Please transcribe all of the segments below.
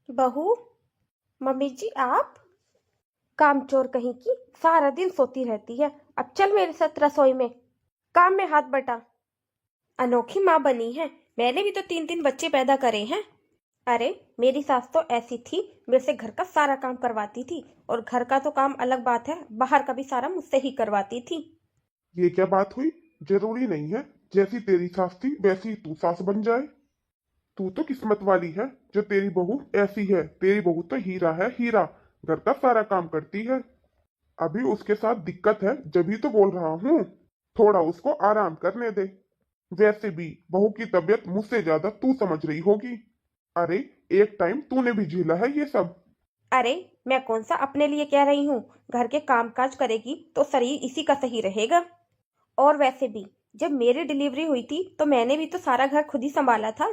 बहू, मम्मी जी आप कामचोर कहीं की, सारा दिन सोती रहती है। अब चल मेरे साथ रसोई में, काम में हाथ बटा। अनोखी माँ बनी है। मैंने भी तो 3 3 बच्चे पैदा करे हैं। अरे मेरी सास तो ऐसी थी, मेरे से घर का सारा काम करवाती थी। और घर का तो काम अलग बात है, बाहर का भी सारा मुझसे ही करवाती थी। ये क्या बात हुई? जरूरी नहीं है जैसी तेरी सास थी वैसी तू सास बन जाए। तू तो किस्मत वाली है जो तेरी बहू ऐसी है। तेरी बहू तो हीरा है, हीरा। घर का सारा काम करती है। अभी उसके साथ दिक्कत है, जब ही तो बोल रहा हूँ। थोड़ा उसको आराम करने दे। वैसे भी बहू की तबीयत मुझसे ज्यादा तू समझ रही होगी। अरे, एक टाइम तूने भी झेला है ये सब। अरे मैं कौन सा अपने लिए कह रही हूँ। घर के काम काज करेगी तो शरीर इसी का सही रहेगा। और वैसे भी जब मेरी डिलीवरी हुई थी तो मैंने भी तो सारा घर खुद ही संभाला था।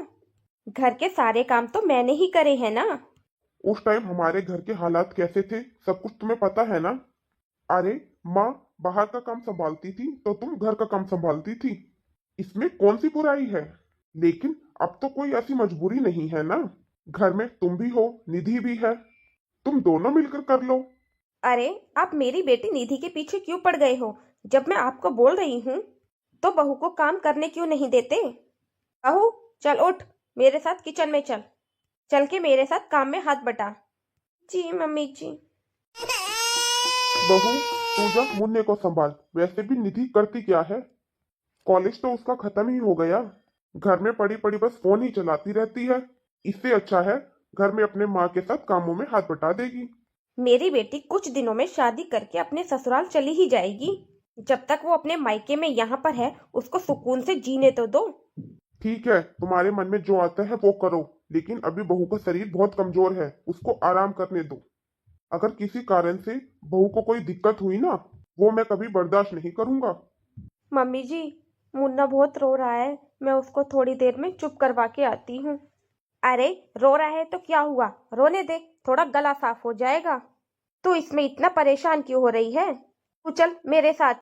घर के सारे काम तो मैंने ही करे हैं ना। उस टाइम हमारे घर के हालात कैसे थे सब कुछ तुम्हें पता है ना। अरे, माँ बाहर का काम संभालती थी तो तुम घर का काम संभालती थी। इसमें कौन सी बुराई है? लेकिन अब तो कोई ऐसी मजबूरी नहीं है ना। घर में तुम भी हो, निधि भी है। तुम दोनों मिलकर कर लो। अरे आप मेरी बेटी निधि के पीछे क्यों पड़ गए हो? जब मैं आपको बोल रही हूँ तो बहू को काम करने क्यों नहीं देते? बहू, चल उठ, मेरे साथ किचन में चल। चल के मेरे साथ काम में हाथ बटा। जी मम्मी जी। बहू, तू जा मुन्ने को संभाल। वैसे भी निधि करती क्या है? कॉलेज तो उसका खत्म ही हो गया। घर में पड़ी पड़ी बस फोन ही चलाती रहती है। इससे अच्छा है घर में अपने माँ के साथ कामों में हाथ बटा देगी। मेरी बेटी कुछ दिनों में शादी करके अपने ससुराल चली ही जाएगी। जब तक वो अपने मायके में यहाँ पर है उसको सुकून से जीने तो दो। ठीक है, तुम्हारे मन में जो आता है वो करो। लेकिन अभी बहू का शरीर बहुत कमजोर है, उसको आराम करने दो। अगर किसी कारण से बहू को कोई दिक्कत हुई ना, वो मैं कभी बर्दाश्त नहीं करूंगा। मम्मी जी, मुन्ना बहुत रो रहा है, मैं उसको थोड़ी देर में चुप करवा के आती हूँ। अरे रो रहा है तो क्या हुआ, रोने दे, थोड़ा गला साफ हो जाएगा। तू इसमें इतना परेशान क्यों हो रही है? तू चल मेरे साथ।